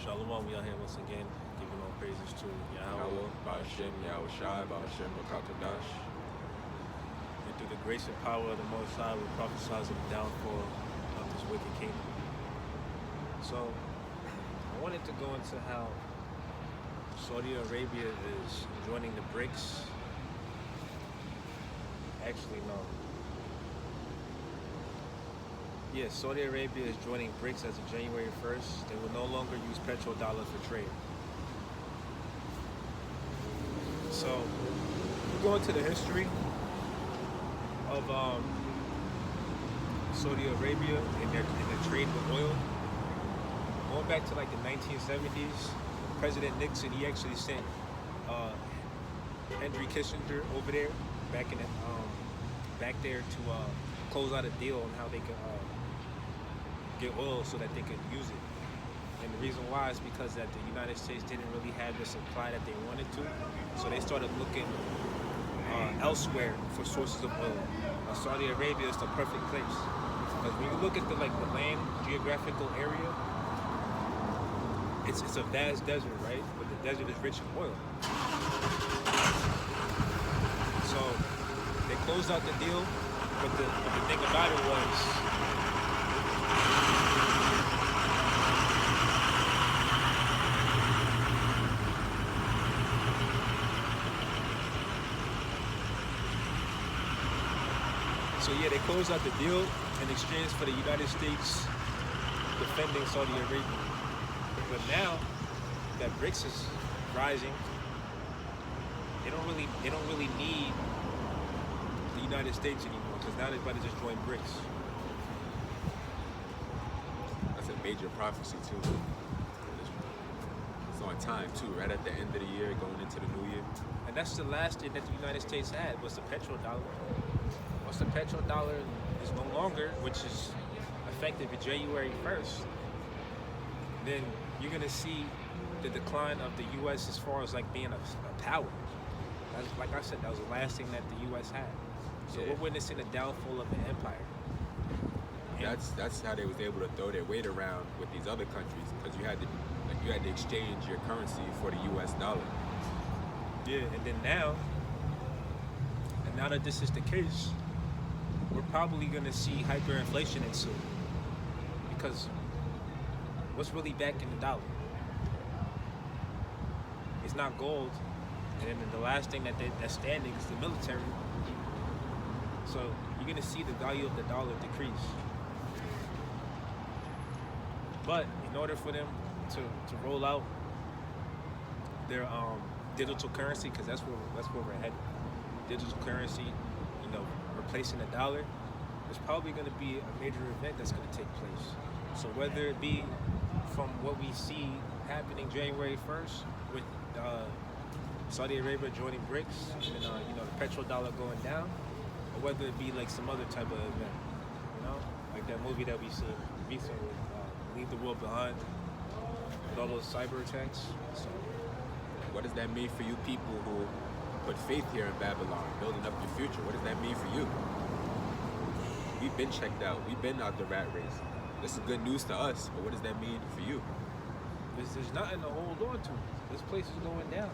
Shalom, we are here once again, giving all praises to Yahweh. Yahweh, Ba'ashem, Yahweh Shai, Ba'ashem, Rakatadash. And through the grace and power of the Most High, we prophesize of the downfall of this wicked kingdom. So, I wanted to go into how Saudi Arabia is joining the BRICS. Actually, no. Yes, Saudi Arabia is joining BRICS as of January 1st. They will no longer use petrodollar for trade. So, we go into the history of Saudi Arabia and their trade with oil. Going back to like the 1970s, President Nixon, he actually sent Henry Kissinger over there, back there to close out a deal on how they could get oil so that they could use it. And the reason why is because that the United States didn't really have the supply that they wanted to, so they started looking elsewhere for sources of oil. Saudi Arabia is the perfect place, because when you look at the land geographical area, it's a vast desert, right? But the desert is rich in oil. So they closed out the deal, but the thing about it was, they closed out the deal in exchange for the United States defending Saudi Arabia. But now that BRICS is rising, they don't really need the United States anymore, because now they're about to just join BRICS. That's a major prophecy too. It's on time too, right at the end of the year, going into the new year. And that's the last thing that the United States had, was the petrodollar. Once the petrodollar is no longer, which is effective in January 1st, then you're going to see the decline of the U.S. as far as being a power. That's, like I said, that was the last thing that the U.S. had. So we're witnessing the downfall of the empire. And that's how they was able to throw their weight around with these other countries, because you had to exchange your currency for the U.S. dollar. Yeah, and then now that this is the case, we're probably going to see hyperinflation ensue, because what's really backing the dollar? It's not gold, and then the last thing that's standing is the military. So you're going to see the value of the dollar decrease. But in order for them to roll out their digital currency, because that's where we're headed, digital currency, replacing the dollar, there's probably going to be a major event that's going to take place. So whether it be from what we see happening January 1st with Saudi Arabia joining BRICS and the petrodollar going down, or whether it be some other type of event, like that movie that we seen recently, Leave the World Behind, with all those cyber attacks. So what does that mean for you people who put faith here in Babylon, building up your future? What does that mean for you? We've been checked out. We've been out the rat race. This is good news to us, but what does that mean for you? There's nothing to hold on to. This place is going down.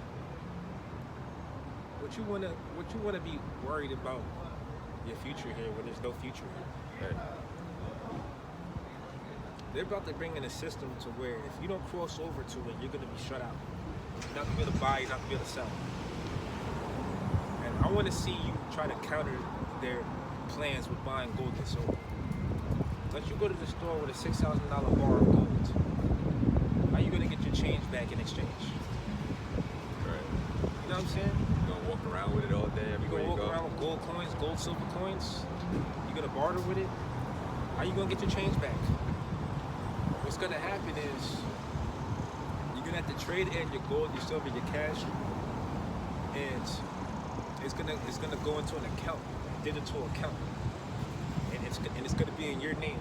What you wanna be worried about your future here when there's no future here? Right. They're about to bring in a system to where if you don't cross over to it, you're gonna be shut out. You're not gonna be able to buy, you're not gonna be able to sell. And I want to see you try to counter their plans with buying gold and silver. Let you go to the store with a $6,000 bar of gold. How are you going to get your change back in exchange? Right. You know what I'm saying? You're going to walk around with it all day, everywhere you go? You're going to walk around with gold coins, gold, silver coins. You're going to barter with it. How are you going to get your change back? What's going to happen is you're going to have to trade in your gold, your silver, your cash, and it's gonna go into an account, a digital account, and it's gonna be in your name.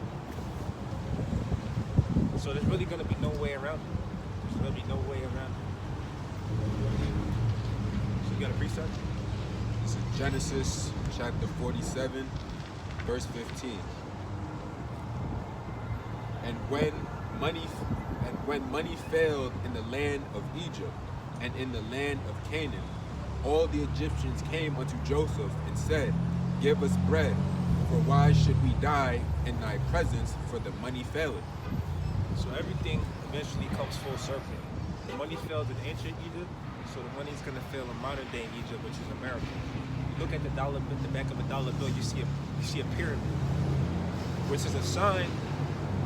So there's really gonna be no way around it. There's gonna be no way around it. So you got a precept? This is Genesis chapter 47, verse 15. And when money And when money failed in the land of Egypt and in the land of Canaan, all the Egyptians came unto Joseph and said, Give us bread, for why should we die in thy presence, for the money faileth? So everything eventually comes full circle. The money failed in ancient Egypt, so the money's gonna fail in modern day Egypt, which is America. You look at the dollar, the back of a dollar bill, you see a pyramid, which is a sign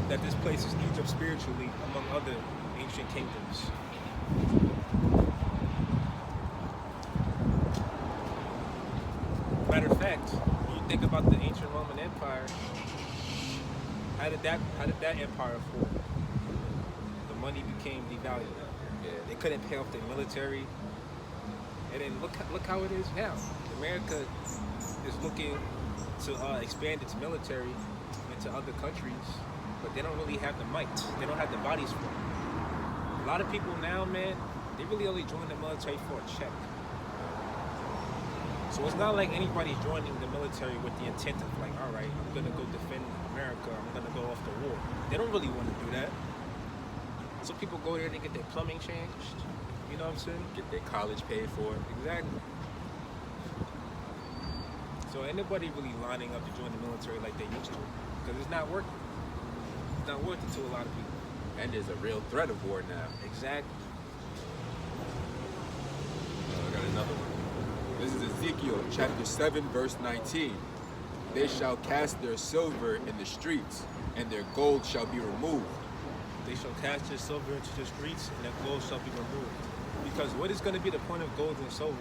that this place is Egypt spiritually, among other ancient kingdoms. Matter of fact, when you think about the ancient Roman Empire, how did that empire fall? The money became devalued. Yeah. They couldn't pay off their military, and then look how it is now. America is looking to expand its military into other countries, but they don't really have the might. They don't have the bodies for it. A lot of people now, man, they really only join the military for a check. So it's not like anybody's joining the military with the intent of like, all right, I'm gonna go defend America, I'm gonna go off the war. They don't really want to do that. So people go there, they get their plumbing changed. You know what I'm saying? Get their college paid for. Exactly. So anybody really lining up to join the military like they used to, because it's not working. It's not worth it to a lot of people. And there's a real threat of war now. Exactly. I got another one. This is Ezekiel chapter 7, verse 19. They shall cast their silver in the streets, and their gold shall be removed. They shall cast their silver into the streets, and their gold shall be removed. Because what is going to be the point of gold and silver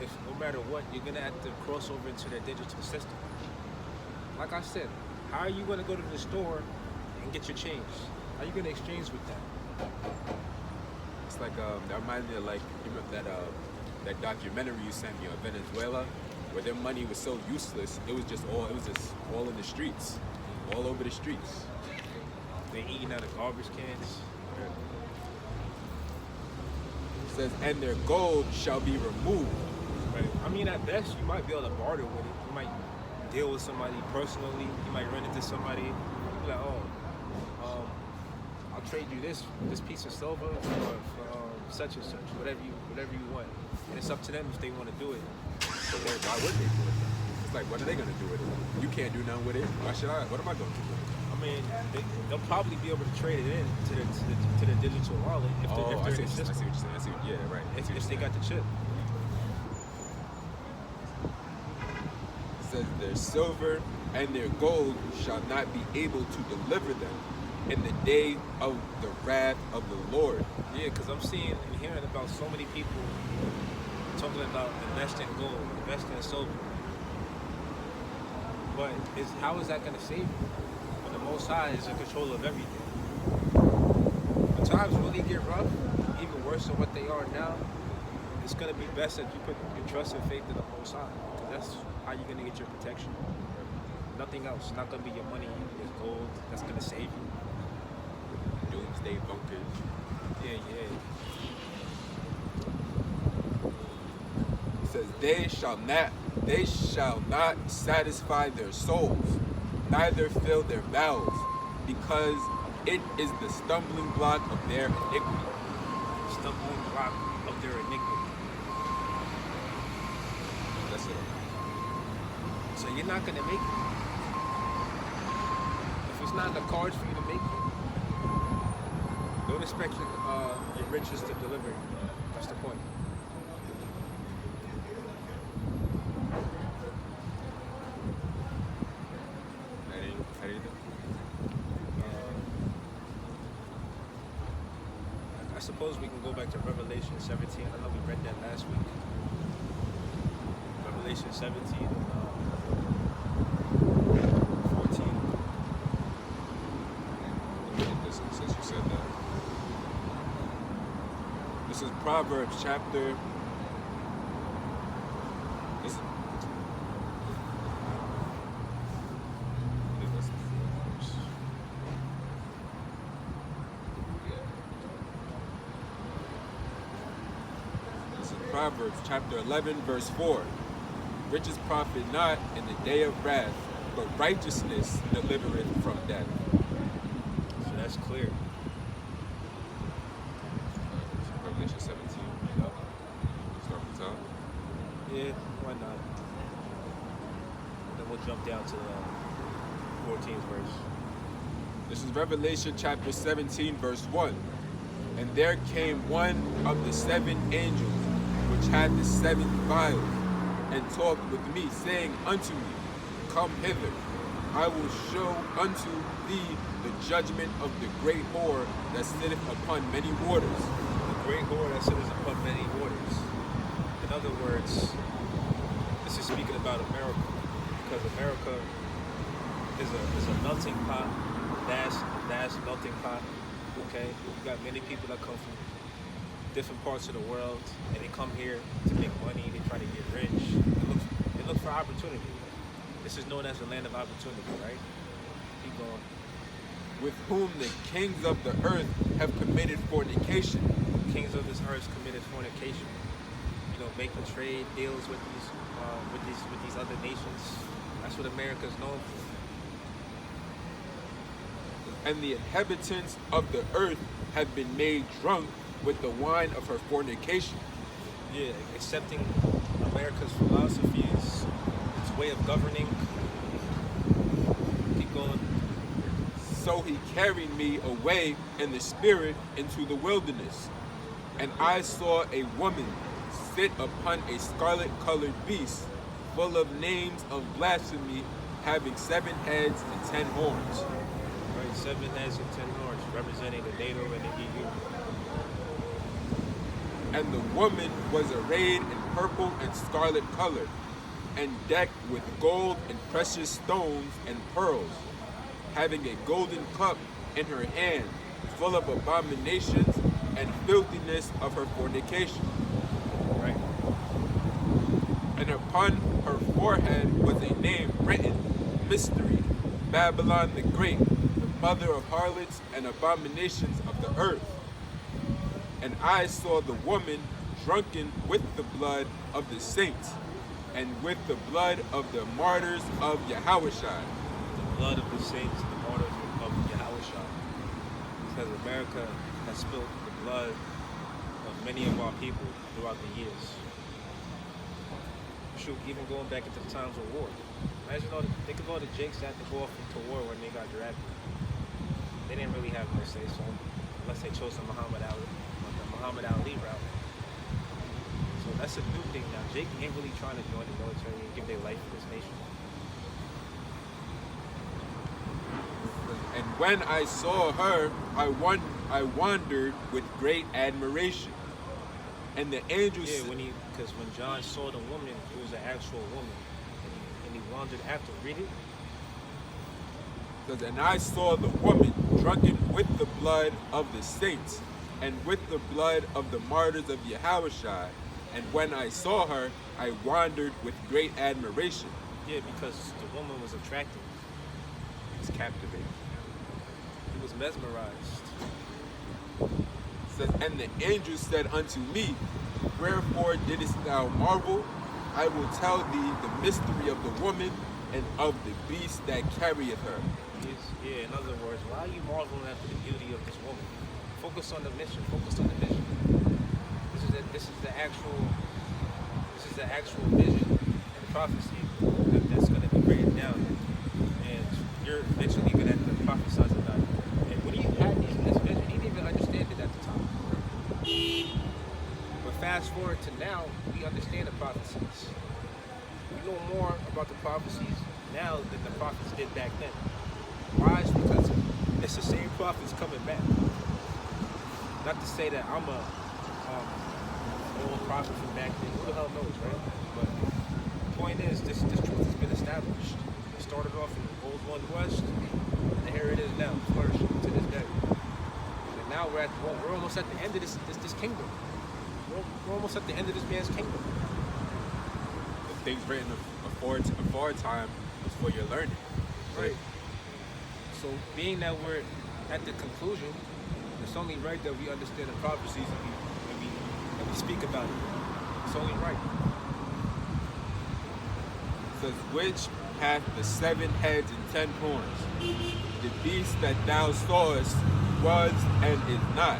if no matter what, you're going to have to cross over into their digital system? Like I said, how are you going to go to the store and get your change? How are you going to exchange with that? It's like, that reminds me of like, you know, that documentary you sent me of Venezuela, where their money was so useless, it was just all in the streets, all over the streets. They eating out of garbage cans. It says, and their gold shall be removed. Right. I mean, at best, you might be able to barter with it. You might deal with somebody personally. You might run into somebody. Be like, I'll trade you this piece of silver for such and such, whatever you want. And it's up to them if they want to do it. So why would they do it? It's like, what are they gonna do with it? You can't do nothing with it. Why should I? What am I gonna do with it? I mean, they'll probably be able to trade it in to the digital wallet if they're in the system. I see what you're saying. Yeah, right. If they got the chip. It says their silver and their gold shall not be able to deliver them in the day of the wrath of the Lord. Yeah, because I'm seeing and hearing about so many people talking about investing in gold, investing in silver. But how is that going to save you? When the Most High is in control of everything. When times really get rough, even worse than what they are now, it's going to be best that you put your trust and faith in the Most High. Because that's how you're going to get your protection. Nothing else. It's not going to be your money, your gold that's going to save you. Doomsday bunkers. Yeah. It says they shall not satisfy their souls, neither fill their mouths, because it is the stumbling block of their iniquity. Stumbling block of their iniquity. That's it. So you're not going to make it. If it's not in the cards for you to make it, don't expect your riches to deliver you. That's the point. I suppose we can go back to Revelation 17. I know we read that last week. Revelation 17 and 14. This since you said that. This is Proverbs chapter. Proverbs chapter 11, verse 4. Riches profit not in the day of wrath, but righteousness delivereth from death. So that's clear. Yeah, why not? Then we'll jump down to the 14th verse. This is Revelation chapter 17, verse 1. And there came one of the seven angels, which had the seven vials, and talked with me, saying unto me, Come hither, I will show unto thee the judgment of the great whore that sitteth upon many waters. The great whore that sitteth upon many waters. In other words, this is speaking about America, because America is a melting pot, vast melting pot. Okay, you got many people that come from different parts of the world, and they come here to make money. They try to get rich. They look for opportunity. This is known as the land of opportunity, right? Keep going. With whom the kings of the earth have committed fornication. Kings of this earth committed fornication. You know, making trade deals with these other nations. That's what America is known for. And the inhabitants of the earth have been made drunk with the wine of her fornication. Yeah, accepting America's philosophies, its way of governing. Keep going. So he carried me away in the spirit into the wilderness. And I saw a woman sit upon a scarlet-colored beast, full of names of blasphemy, having 7 heads and 10 horns. Right, 7 heads and 10 horns, representing the NATO and the EU. And the woman was arrayed in purple and scarlet color, and decked with gold and precious stones and pearls, having a golden cup in her hand, full of abominations and filthiness of her fornication. Right. And upon her forehead was a name written, Mystery, Babylon the Great, the mother of harlots and abominations of the earth. And I saw the woman drunken with the blood of the saints, and with the blood of the martyrs of Yahushua. The blood of the saints, the martyrs of Yahushua. Because America has spilled the blood of many of our people throughout the years. Shoot, even going back into the times of war. Imagine think of all the Jakes that had to go off into war when they got drafted. They didn't really have no say so, unless they chose the Muhammad Ali route. So that's a new thing now. Jake ain't really trying to join the military and give their life for this nation. And when I saw her, I wondered with great admiration. And the angel said, because when John saw the woman, it was an actual woman, and he wondered after. Read it. Says, and I saw the woman drunken with the blood of the saints, and with the blood of the martyrs of Yahushua. And when I saw her, I wondered with great admiration. Yeah, because the woman was attractive. He was captivated. He was mesmerized. Says, and the angel said unto me, Wherefore didst thou marvel? I will tell thee the mystery of the woman and of the beast that carrieth her. Yes, yeah, in other words, why are you marveling after the beauty of this woman? Focus on the mission. Focus on the mission. This is the actual vision and prophecy that's going to be written down, and you're eventually going to have to prophesize about it. And when he had this vision, he didn't even understand it at the time. But fast forward to now, we understand the prophecies. We know more about the prophecies now than the prophets did back then. Why? It's because it's the same prophets coming back. Not to say that I'm a old prophet from back then. Who the hell knows, right? But the point is, this truth has been established. It started off in the old one west, and here it is now, flourishing to this day. And now we're almost at the end of this kingdom. We're almost at the end of this man's kingdom. The things written before time was for your learning. Right. So being that we're at the conclusion, it's only right that we understand the prophecies and we speak about it. It's only right. It says, which hath the 7 heads and 10 horns? The beast that thou sawest was and is not,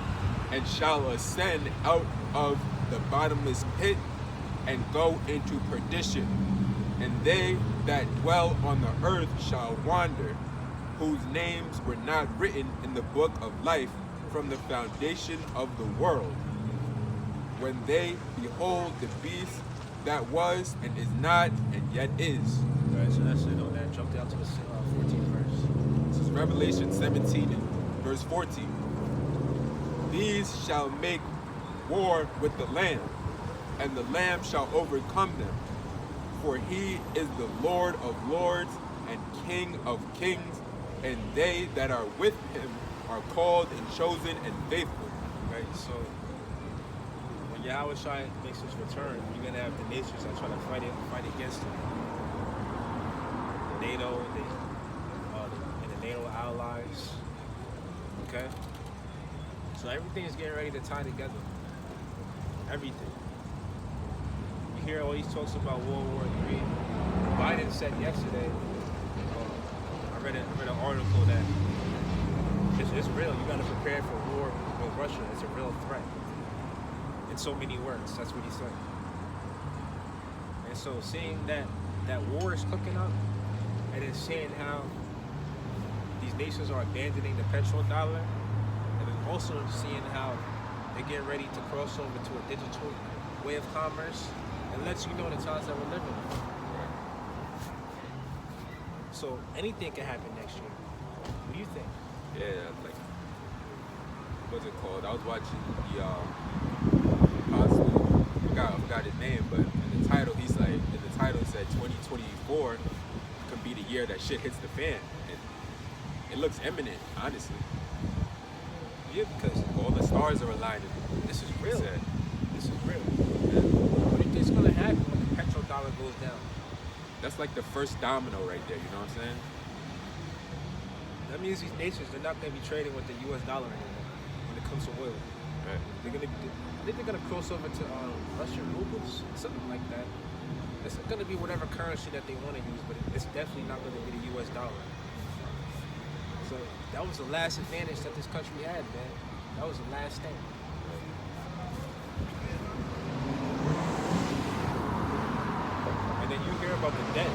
and shall ascend out of the bottomless pit, and go into perdition. And they that dwell on the earth shall wander, whose names were not written in the book of life from the foundation of the world, when they behold the beast that was and is not and yet is. Right, so that's it on that. Jump down to the 14th verse. This is Revelation 17 and verse 14. These shall make war with the Lamb, and the Lamb shall overcome them. For he is the Lord of lords and King of kings, and they that are with him are called and chosen and faithful. Right, so when Yahweh Shai makes his return, you're gonna have the nations that try to fight against him. NATO and the NATO allies. Okay? So everything is getting ready to tie together. Everything. You hear all these talks about World War III. Biden said yesterday, I read an article that it's real. You gotta prepare for war with Russia. It's a real threat. In so many words, that's what he said. And so seeing that war is cooking up, and then seeing how these nations are abandoning the petrodollar, and then also seeing how they're getting ready to cross over to a digital way of commerce, it lets you know the times that we're living in. So anything can happen next year. What do you think? Yeah, like, what's it called? I was watching the possibly, I forgot his name, but in the title, it said 2024 could be the year that shit hits the fan. And it looks imminent, honestly. Yeah, because all the stars are aligning. This is real. Said. This is real. Yeah. What do you think's gonna happen when the petrodollar goes down? That's like the first domino right there, you know what I'm saying? That means these nations, they're not gonna be trading with the US dollar anymore when it comes to oil. Right. I think they're gonna cross over to Russian rubles, something like that. It's gonna be whatever currency that they want to use, but it's definitely not gonna be the US dollar. So that was the last advantage that this country had, man. That was the last thing. And then you hear about the debt.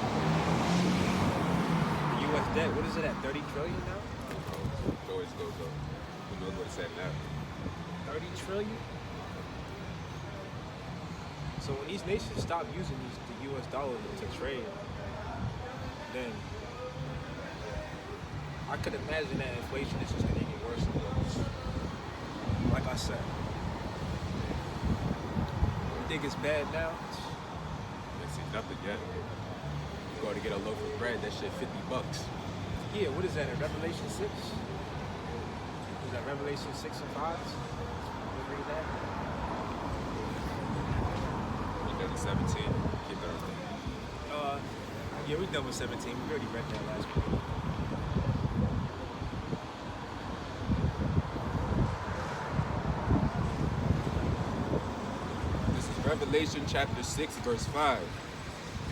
The US debt, what is it at, 30 trillion now? It always goes up. Who knows what it's at now? 30 trillion? So when these nations stop using the US dollar to trade, then I could imagine that inflation is just gonna get worse and worse. Like I said, you think it's bad now? They see nothing yet. You go to get a loaf of bread, that shit $50. Yeah, what is that, in Revelation 6? Is that Revelation 6 and 5? You read that? You done with 17? Keep that on. Yeah, we're done with 17. We already read that last week. Revelation chapter 6, verse 5.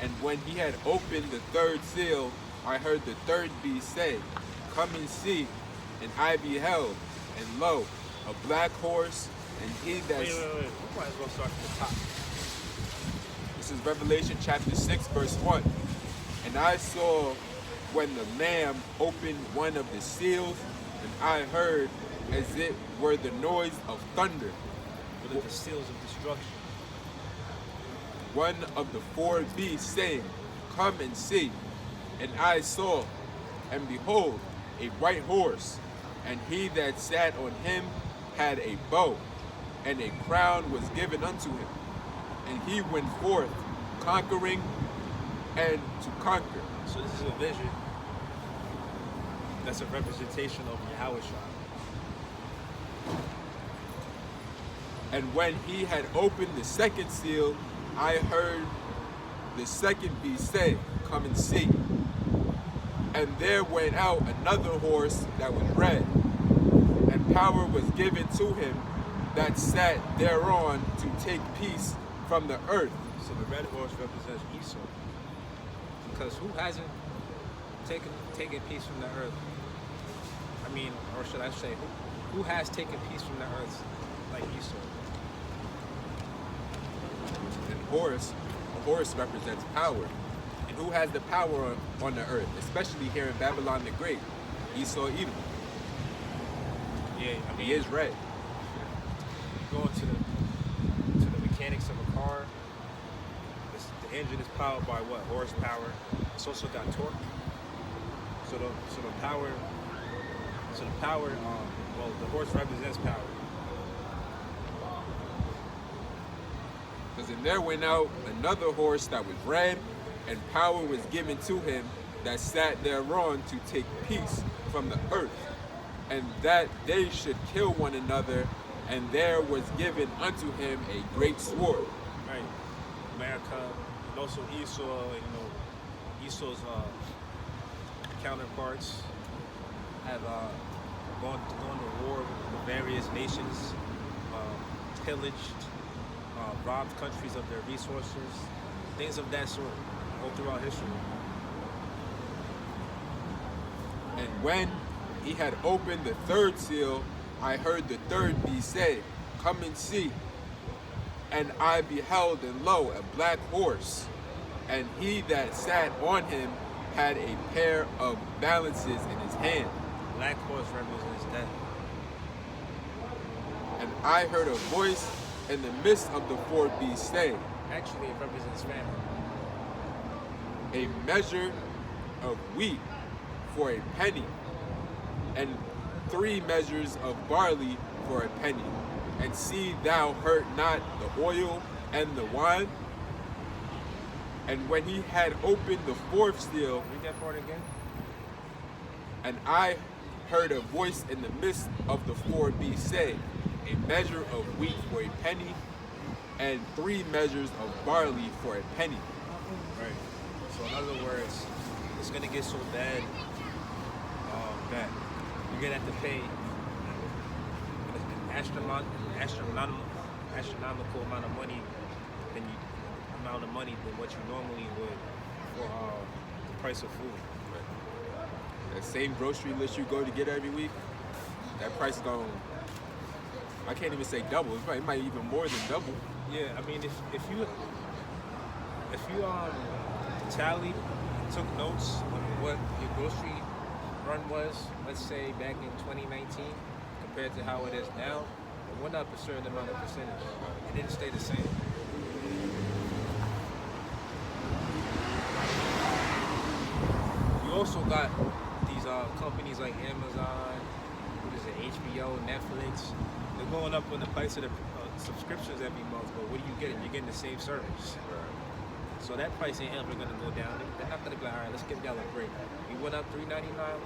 And when he had opened the third seal, I heard the third beast say, Come and see. And I beheld, and lo, a black horse, and he that... Wait. We might as well start from the top. This is Revelation chapter 6, verse 1. And I saw when the Lamb opened one of the seals, and I heard as it were the noise of thunder. One of the seals of destruction. One of the four beasts saying, Come and see. And I saw, and behold, a white horse, and he that sat on him had a bow, and a crown was given unto him. And he went forth, conquering and to conquer. So this is a vision that's a representation of Yahweh Shai. And when he had opened the second seal, I heard the second beast say, Come and see. And there went out another horse that was red, and power was given to him that sat thereon to take peace from the earth. So the red horse represents Esau. Because who hasn't taken peace from the earth? I mean, or should I say, who has taken peace from the earth like Esau? And a horse represents power. And who has the power on the earth, especially here in Babylon the Great? Esau Edom. Yeah, I mean, He is red. going to the mechanics of a car. The engine is powered by what? Horsepower. It's also got torque. So the power. So the power. Well, the horse represents power. Because then there went out another horse that was red, and power was given to him that sat thereon to take peace from the earth, and that they should kill one another, and there was given unto him a great sword. Right. America, and also Esau. Esau's counterparts have gone to war with various nations, pillaged, robbed countries of their resources, things of that sort, all throughout history. And when he had opened the third seal, I heard the third beast say, Come and see. And I beheld, and lo, a black horse, and he that sat on him had a pair of balances in his hand. Black horse represents death. And I heard a voice in the midst of the four beasts say, Actually, it represents famine. A measure of wheat for a penny, and 3 measures of barley for a penny. And see thou hurt not the oil and the wine. And when he had opened the fourth seal, Read that part again. and I heard a voice in the midst of the four beasts say, A measure of wheat for a penny, and 3 measures of barley for a penny. Right. So in other words, it's gonna get so bad that you're gonna have to pay an astronomical amount of money than what you normally would for the price of food. That same grocery list you go to get every week, that price is going, I can't even say double. It might even more than double. Yeah, I mean, if you tallied, took notes on what your grocery run was, let's say back in 2019, compared to how it is now, it went up a certain amount of percentage. It didn't stay the same. You also got these companies like Amazon, what is it, HBO, Netflix. They're going up on the price of the subscriptions every month, but what are you getting? You're getting the same service. So that price ain't ever gonna go down. They're not gonna be like, all right, let's give y'all a break. We went up $3.99.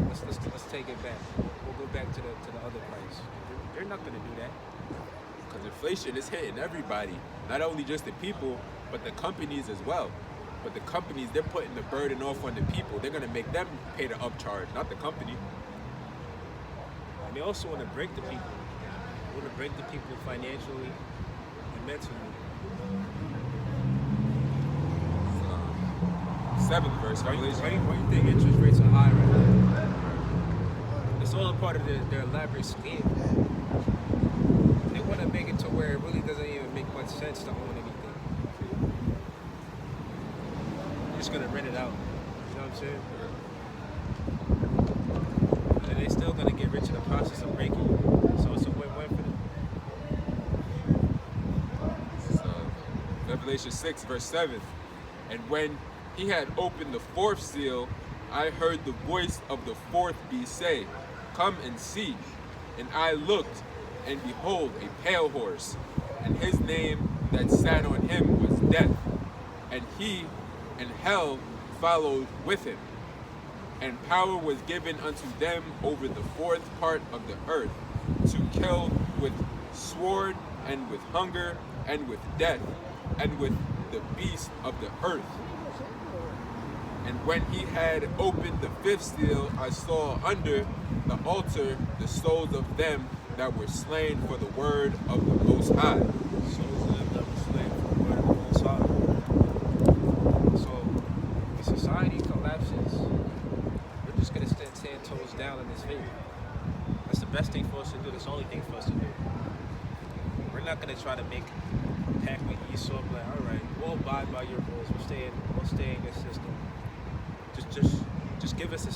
Let's take it back. We'll go back to the other price. They're not gonna do that. Because inflation is hitting everybody, not only just the people, but the companies as well. But the companies, they're putting the burden off on the people. They're gonna make them pay the upcharge, not the company. And they also want to break the people. They want to break the people financially and mentally. 7th verse, Why Revelation. do you think interest rates are high right now? It's all a part of their elaborate scheme. They want to make it to where it really doesn't even make much sense to own anything. You're just gonna rent it out. You know what I'm saying? And they're still gonna get rich in the process of breaking you. So it's a win-win for them. Revelation 6, verse 7. And when he had opened the fourth seal, I heard the voice of the fourth beast say, Come and see. And I looked, and behold, a pale horse, and his name that sat on him was Death, and he and hell followed with him. And power was given unto them over the fourth part of the earth, to kill with sword, and with hunger, and with death, and with the beasts of the earth. And when he had opened the fifth seal, I saw under the altar the souls of them that were slain for the word of the Most High. Souls of them that were slain for the word of the Most High. So, if society collapses, we're just going to stand 10 toes down in this faith. That's the best thing for us to do. That's the only thing for us to do. We're not going to try to make pack with Esau, be like, all right, we'll abide by your rules. We'll stay in this system. Just give us a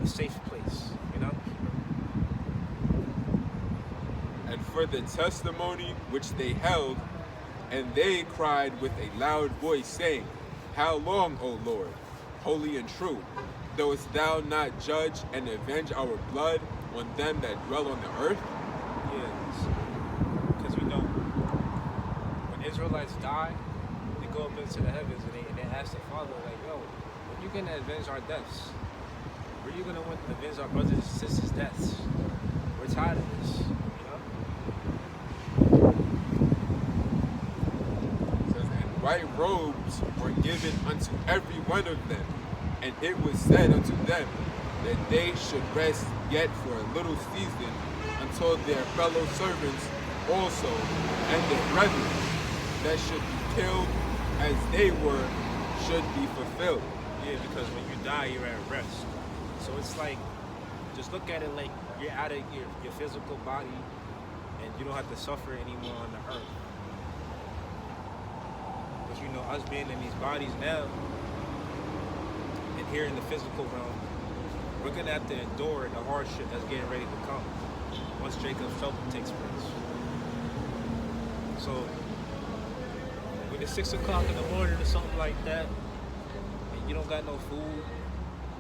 safe place, you know. And for the testimony which they held, and they cried with a loud voice, saying, How long, O Lord, holy and true, dost thou not judge and avenge our blood on them that dwell on the earth? Yeah, because when Israelites die, they go up into the heavens and they ask the Father, like, yo, when you gonna avenge our deaths? Where you gonna avenge our brothers and sisters' deaths? We're tired of this, you know? It says, and white robes were given unto every one of them, and it was said unto them that they should rest yet for a little season until their fellow servants also and their brethren that should be killed as they were should be fulfilled. Yeah, because when you die, you're at rest. So it's like, just look at it like you're out of your physical body and you don't have to suffer anymore on the earth. But you know, us being in these bodies now and here in the physical realm, we're going to have to endure the hardship that's getting ready to come once Jacob's trouble takes place. So when it's 6 o'clock in the morning or something like that, and you don't got no food,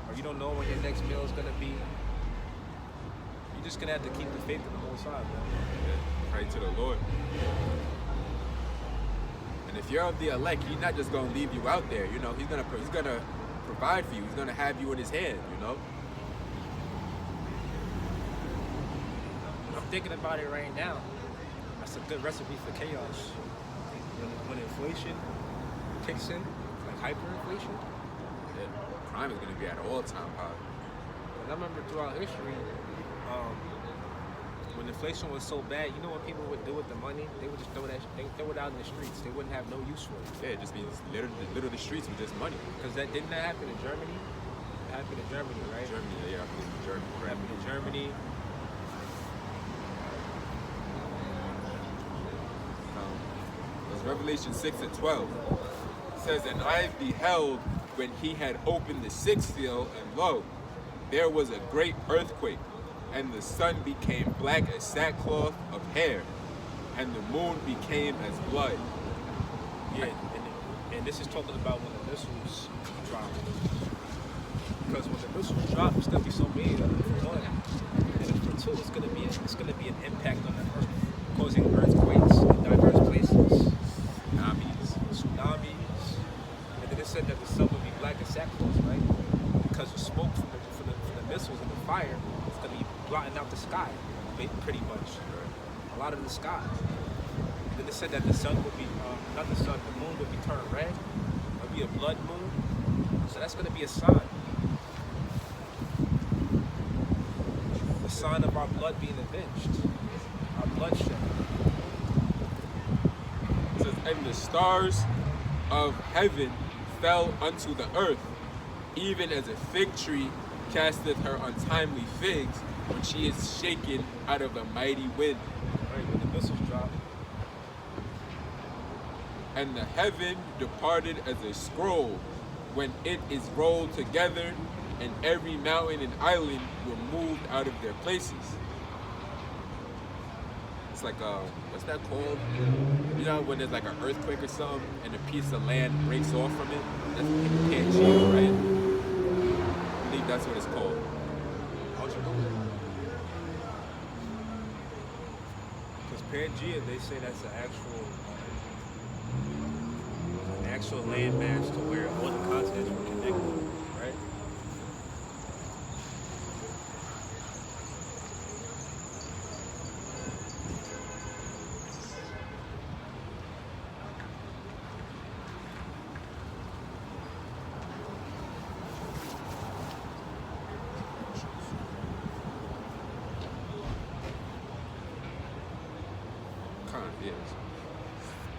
or you don't know when your next meal is gonna be, you're just gonna have to keep the faith in the Most High, man. Pray to the Lord. And if you're of the elect, He's not just gonna leave you out there. You know, He's gonna provide for you. He's gonna have you in His hand. You know. I'm thinking about it right now. That's a good recipe for chaos. When inflation kicks in, like hyperinflation. Crime is going to be at an all-time high. And I remember throughout history, when inflation was so bad, you know what people would do with the money? They would just throw it out in the streets. They wouldn't have no use for it. Yeah, it just means literally the streets with just money. Because didn't that happen in Germany? It happened in Germany, right? Germany, yeah, I believe in Germany. It happened in Germany. It's Revelation 6 and 12. It says, And I beheld when he had opened the sixth seal, and lo, there was a great earthquake, and the sun became black as sackcloth of hair, and the moon became as blood. Yeah, and this is talking about when the missiles drop. Because when the missiles drop, it's gonna be so big. For one, and for two, it's gonna be an impact on the earth, causing earthquakes in diverse places, tsunamis, and then it said that the sun would be black as sackcloth, right? Because the smoke from the missiles and the fire is gonna be blotting out the sky, pretty much, a lot of the sky. And then it said that the sun would be, not the sun, the moon would be turned red. It would be a blood moon. So that's gonna be a sign. The sign of our blood being avenged, our bloodshed. It says, And the stars of heaven fell unto the earth, even as a fig tree casteth her untimely figs when she is shaken out of a mighty wind. Right, when the missiles drop. And the heaven departed as a scroll when it is rolled together, and every mountain and island were moved out of their places. It's like what's that called? You know when there's like an earthquake or something and a piece of land breaks off from it? That's Pangea, right? I believe that's what it's called. How'd you know that? Because Pangea, they say that's an actual landmass to where all the continents were connected, right?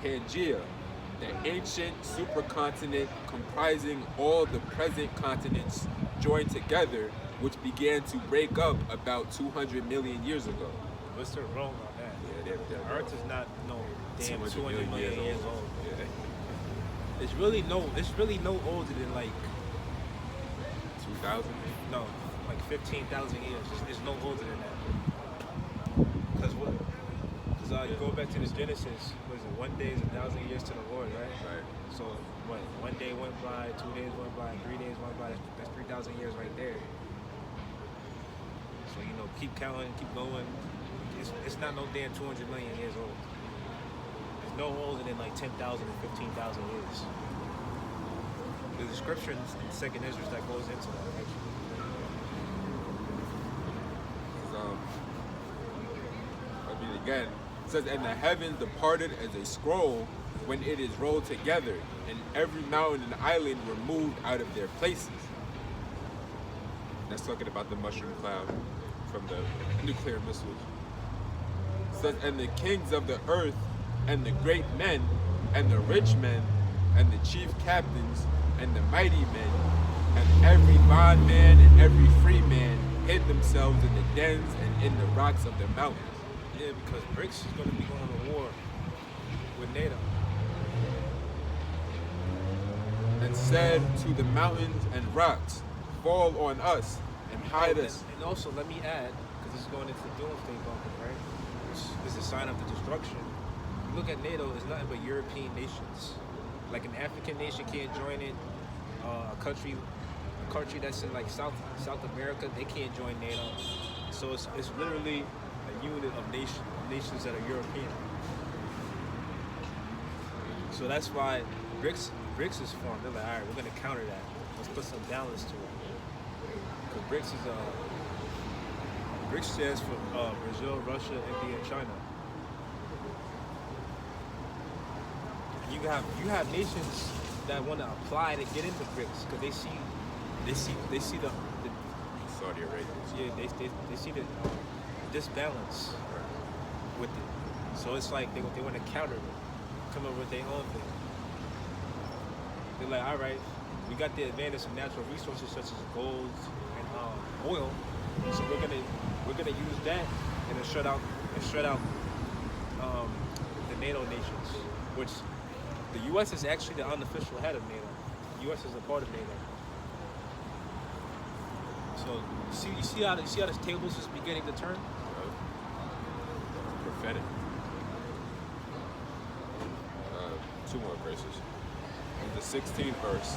Pangea, the ancient supercontinent comprising all the present continents joined together, which began to break up about 200 million years ago. We're still wrong on that. Yeah, they're The Earth is not no damn 200 200 million years old. Yeah. It's really no older than like 2,000? no, like 15,000 years. It's no older than that. Cause what? Cause you go back to this Genesis. Was it 1 day is 1,000 years to the Lord, right? Right. So what? 1 day went by, 2 days went by, 3 days went by. That's 3,000 years right there. So keep counting, keep going. It's not no damn 200 million years old. It's no older than like 10,000 and 15,000 years. There's a scripture in Second Ezra that goes into that. Actually. Again, it says, and the heavens departed as a scroll when it is rolled together, and every mountain and island were moved out of their places. That's talking about the mushroom cloud from the nuclear missiles. It says, and the kings of the earth, and the great men, and the rich men, and the chief captains, and the mighty men, and every bondman and every free man hid themselves in the dens and in the rocks of the mountains. Yeah, because BRICS is going to be going to war with NATO. And said to the mountains and rocks, fall on us and hide us. And also, let me add, because this is going into the doomsday bunker, right? Which is a sign of the destruction. You look at NATO, it's nothing but European nations. Like an African nation can't join it. A country that's in like South America, they can't join NATO. So it's literally a unit of nations that are European. So that's why BRICS is formed. They're like, all right, we're gonna counter that. Let's put some balance to it. Because BRICS stands for Brazil, Russia, India, and China. You have nations that want to apply to get into BRICS because they see the Saudi Arabia. yeah, they see the disbalance with it. So it's like they want to counter it, come up with their own thing. They're like, all right, we got the advantage of natural resources such as gold and oil, so we're gonna use that and then shut out the NATO nations, which the U.S. is actually the unofficial head of NATO. The U.S. is a part of NATO. So you see how this tables is beginning to turn? Prophetic. Two more verses. In the 16th verse,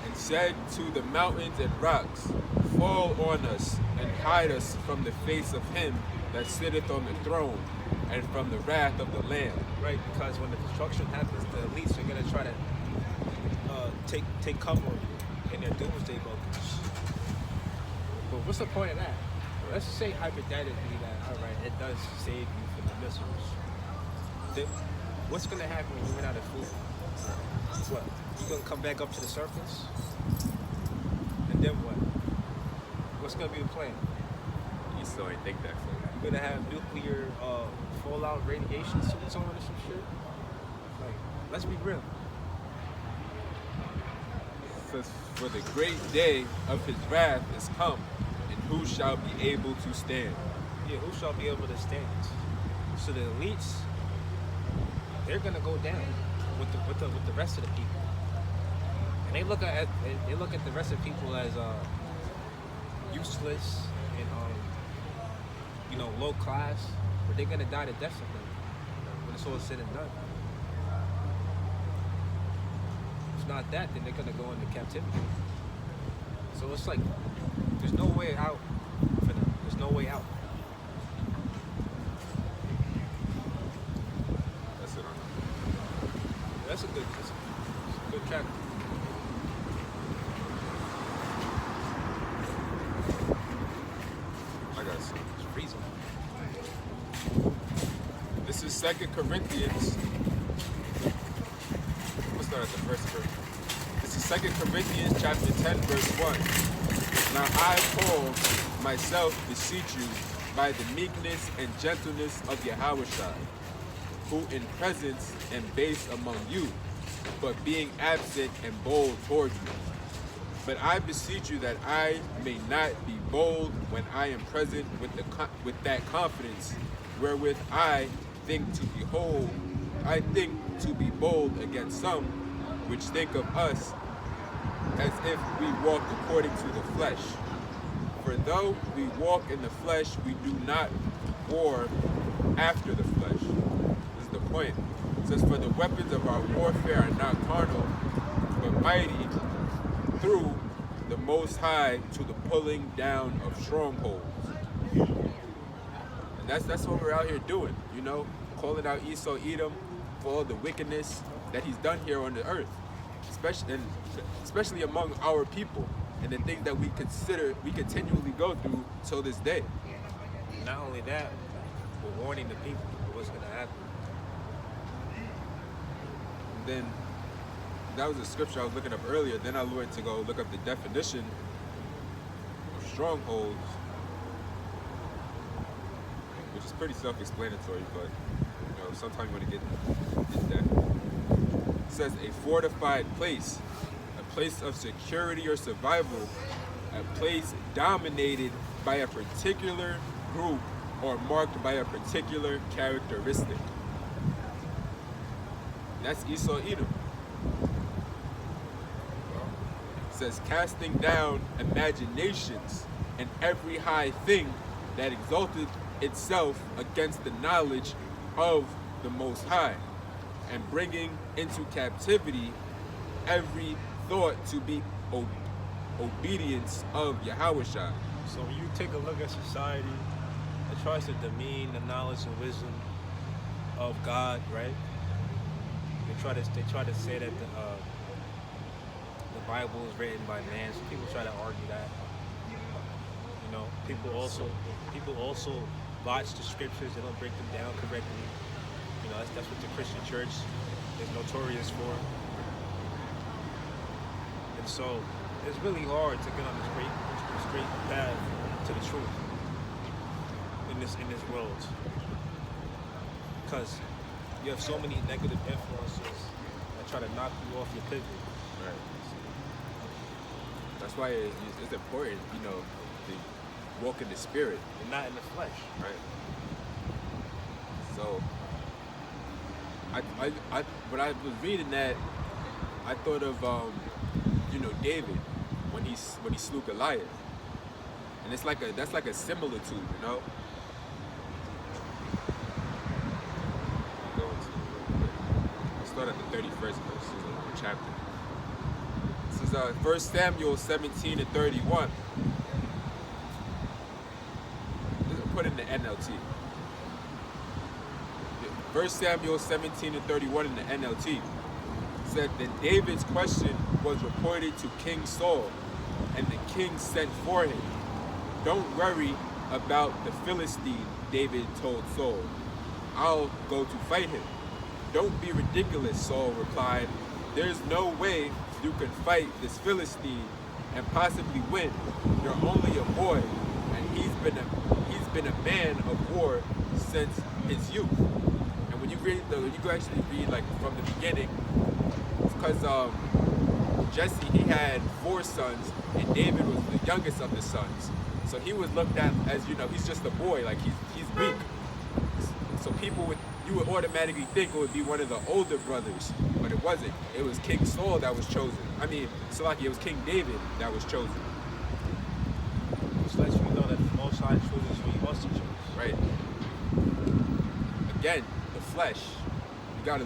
and said to the mountains and rocks, fall on us and hide us from the face of him that sitteth on the throne and from the wrath of the Lamb. Right, because when the destruction happens, the elites are gonna try to take cover in their doomsday bunkers. But what's the point of that? Let's just say hypothetically that, all right, it does save you from the missiles. Then what's gonna happen when you run out of food? What? You gonna come back up to the surface? And then what? What's gonna be the plan? You still ain't think that far. You're gonna have nuclear fallout radiation suits on or some shit? Like, let's be real. Says, for the great day of his wrath is come, and who shall be able to stand? Yeah, who shall be able to stand? So the elites, they're gonna go down with the rest of the people, and they look at the rest of the people as useless and low class, but they're gonna die to death of them when it's all said and done. If not that, then they're gonna go into captivity. So it's like there's no way out for them. There's no way out. That's it. That's a good chapter. I got some. It's freezing. This is 2 Corinthians. We'll start at the first verse. This is 2 Corinthians chapter 10, verse 1. Now I, Paul, myself beseech you by the meekness and gentleness of Yahushua, who in presence am base among you, but being absent and bold toward you. But I beseech you that I may not be bold when I am present with that confidence, wherewith I think to be bold against some, which think of us as if we walked according to the flesh. For though we walk in the flesh, we do not war after the flesh. This is the point. It says, for the weapons of our warfare are not carnal, but mighty through the Most High to the pulling down of strongholds. And that's what we're out here doing, calling out Esau Edom for all the wickedness that he's done here on the earth, especially among our people, and the things that we continually go through till this day. Not only that, we're warning the people of what's going to happen. And then that was a scripture I was looking up earlier. Then I went to go look up the definition of strongholds, which is pretty self-explanatory, but sometimes you want to get that. It says a fortified place, a place of security or survival, a place dominated by a particular group or marked by a particular characteristic. That's Esau Edom. It says casting down imaginations and every high thing that exalted itself against the knowledge of the Most High, and bringing into captivity every thought to be obedience of Yahushua. So when you take a look at society, it tries to demean the knowledge and wisdom of God, right? They try to say that the Bible is written by man. So people try to argue that. People also botch the scriptures. They don't break them down correctly. That's what the Christian church is notorious for. And so it's really hard to get on the straight path to the truth in this world, because you have so many negative influences that try to knock you off your pivot. Right. That's why it's important, to walk in the spirit and not in the flesh. Right. So when I was reading that, I thought of David when he slew Goliath, and that's like a similitude, I'll start at the 31st verse, the chapter. This is 1 Samuel 17 and 31. Put in the NLT. 1 Samuel 17 and 31 in the NLT said that David's question was reported to King Saul, and the king sent for him. Don't worry about the Philistine, David told Saul. I'll go to fight him. Don't be ridiculous, Saul replied. There's no way you can fight this Philistine and possibly win. You're only a boy, and he's been a man of war since his youth. And when you go actually read like from the beginning, it's because Jesse, he had 4 sons, and David was the youngest of the sons. So he was looked at as, he's just a boy, like he's weak. So you would automatically think it would be one of the older brothers, but it wasn't. It was King Saul that was chosen. It was King David that was chosen. Just lets you know that the Most High chooses who he wants to choose. Right. Again, the flesh. You gotta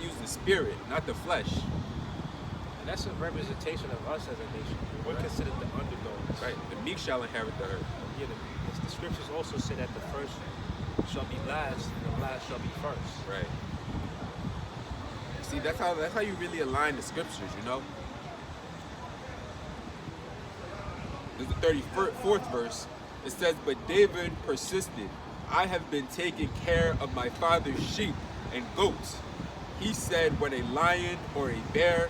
use the spirit, not the flesh. And that's a representation of us as a nation. We're considered the underdogs. Right. The meek shall inherit the earth. Yeah, the scriptures also say that the first shall be last, and the last shall be first. Right. See, that's how you really align the scriptures, This is the 34th verse. It says, but David persisted. I have been taking care of my father's sheep and goats. He said, when a lion or a bear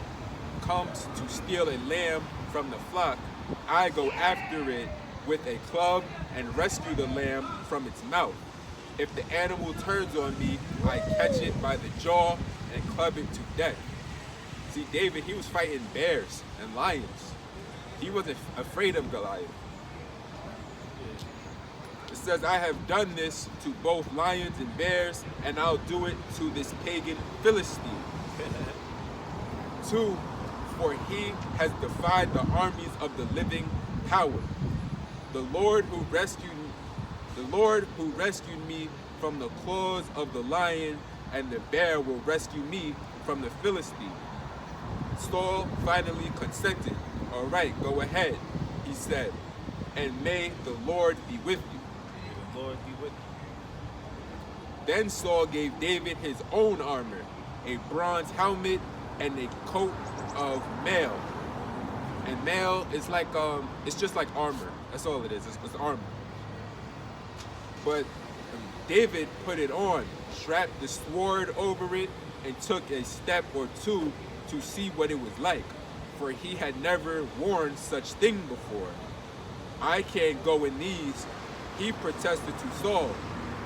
comes to steal a lamb from the flock, I go after it with a club and rescue the lamb from its mouth. If the animal turns on me, I catch it by the jaw and club it to death. See, David, he was fighting bears and lions. He wasn't afraid of Goliath. It says, I have done this to both lions and bears, and I'll do it to this pagan Philistine. 2, for he has defied the armies of the living power. The Lord who rescued me from the claws of the lion and the bear will rescue me from the Philistine. Saul finally consented. All right, go ahead, he said, and may the Lord be with you. May the Lord be with you. Then Saul gave David his own armor, a bronze helmet and a coat of mail. And mail is like it's just like armor. That's all it is. It's armor. But David put it on, strapped the sword over it, and took a step or two to see what it was like, for he had never worn such thing before. I can't go in these, he protested to Saul.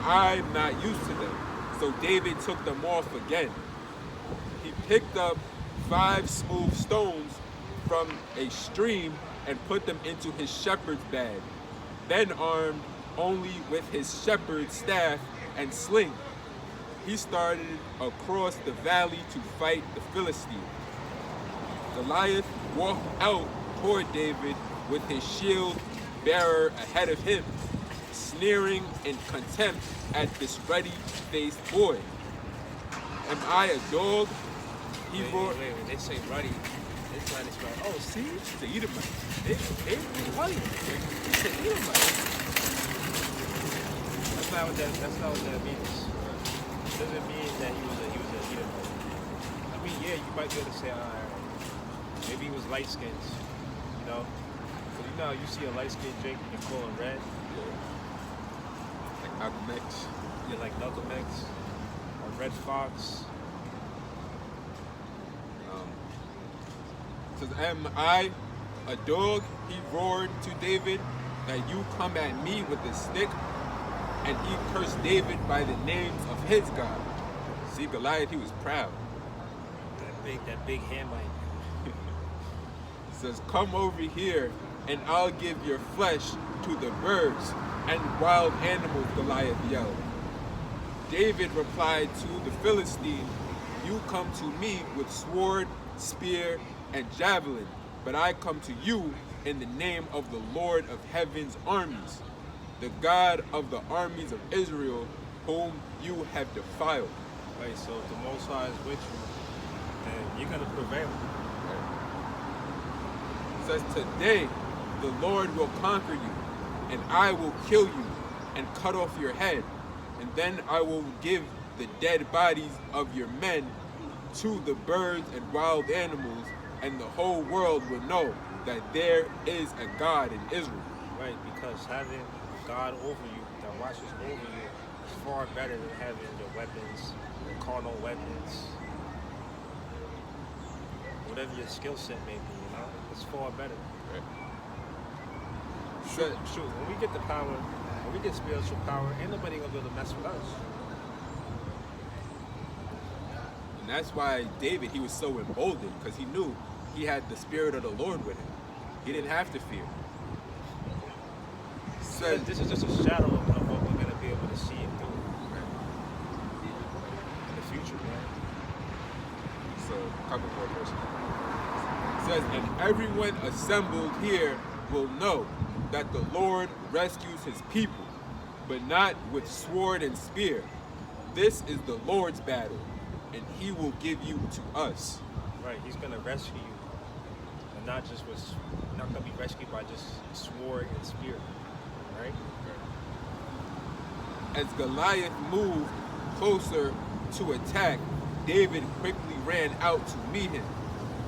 I'm not used to them. So David took them off again. He picked up 5 smooth stones from a stream and put them into his shepherd's bag. Then, armed only with his shepherd's staff and sling, he started across the valley to fight the Philistine. Goliath walked out toward David with his shield bearer ahead of him, sneering in contempt at this ruddy-faced boy. Am I a dog? He roared. Wait, they say ruddy. They trying to spell. Oh, see? It's the Edomite. They ruddy. It's the Edomite. That's not what that means. It doesn't mean that he was a Edomite. I mean, yeah, you might be able to say, maybe he was light skinned, you know? Because you know, you see a light skinned Jake, you can call him red. Like Malcolm X. Yeah, like Malcolm X, or Red Fox. Says, am I a dog? He roared to David, that you come at me with a stick? And he cursed David by the names of his God. See, Goliath, he was proud. That big hammer. He says, come over here, and I'll give your flesh to the birds and wild animals, Goliath yelled. David replied to the Philistine, you come to me with sword, spear, and javelin, but I come to you in the name of the Lord of heaven's armies, the God of the armies of Israel, whom you have defiled. Right, so if the Most High is with you, then you're going to prevail. It says, today the Lord will conquer you, and I will kill you and cut off your head, and then I will give the dead bodies of your men to the birds and wild animals, and the whole world will know that there is a God in Israel. Right, because having God over you, that watches over you, is far better than having your weapons, your carnal weapons, whatever your skill set may be, you know? It's far better. Right. Shoot, when we get the power, when we get spiritual power, ain't nobody gonna be able to mess with us. And that's why David, he was so emboldened, because he knew he had the Spirit of the Lord with him. He didn't have to fear. So, This is just a shadow of what we're gonna be able to see and do in the future, man. so a couple more verses. It says, and everyone assembled here will know that the Lord rescues his people, but not with sword and spear. This is the Lord's battle, and he will give you to us. Right, he's gonna rescue you, and not gonna be rescued by just sword and spear, right? As Goliath moved closer to attack, David quickly ran out to meet him,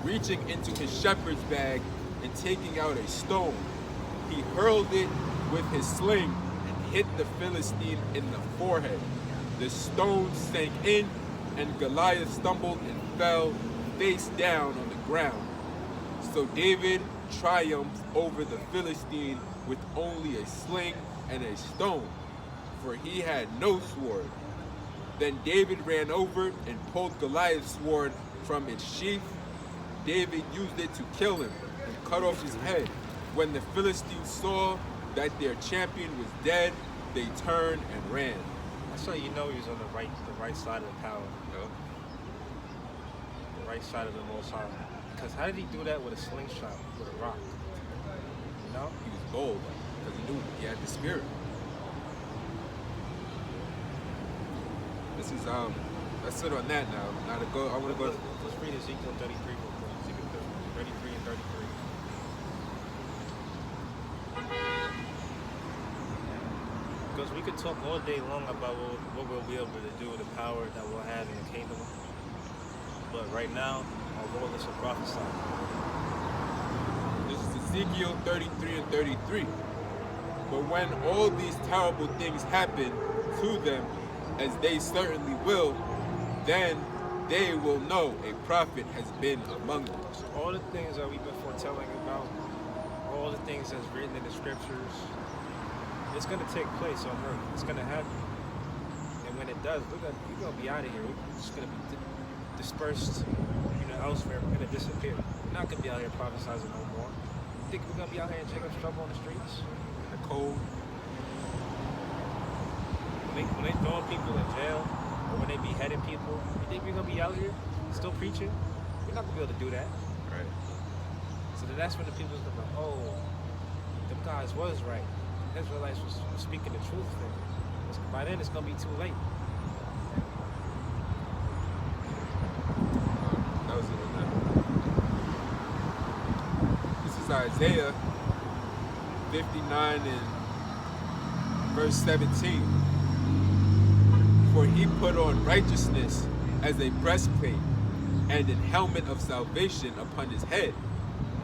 reaching into his shepherd's bag and taking out a stone. He hurled it with his sling and hit the Philistine in the forehead. The stone sank in, and Goliath stumbled and fell face down on the ground. So David triumphed over the Philistine with only a sling and a stone, for he had no sword. Then David ran over and pulled Goliath's sword from its sheath David used it to kill him and cut off his head. When the Philistines saw that their champion was dead, they turned and ran. That's how you know he was on the right side of the power, You know? the right side of the Most High. Because how did he do that with a slingshot, with a rock? You know? He was bold because he knew he had the spirit. This is let's sit on that now. Now to go, I want to go. Let's read Ezekiel 33 real quick. Ezekiel 33 and 33. Because we could talk all day long about what we'll be able to do, the power that we'll have in the kingdom. But right now, our role is to prophesy. This is Ezekiel 33 and 33. But when all these terrible things happen to them, as they certainly will, then they will know a prophet has been among them. So all the things that we've been foretelling about, all the things that's written in the scriptures, it's going to take place on earth. It's going to happen. And when it does, we're going to be out of here. We're just going to be dispersed, elsewhere. We're going to disappear. We're not going to be out here prophesizing no more. You think we're going to be out here in Jacob's trouble on the streets? The cold. When they throwing people in jail, or when they beheading people, you think we're going to be out here still preaching? We're not going to be able to do that. Right. So then that's when the people's going to be like, oh, them guys was right. The Israelites was speaking the truth then. By then it's going to be too late. That was it on that. This is Isaiah 59 and verse 17. For he put on righteousness as a breastplate and an helmet of salvation upon his head.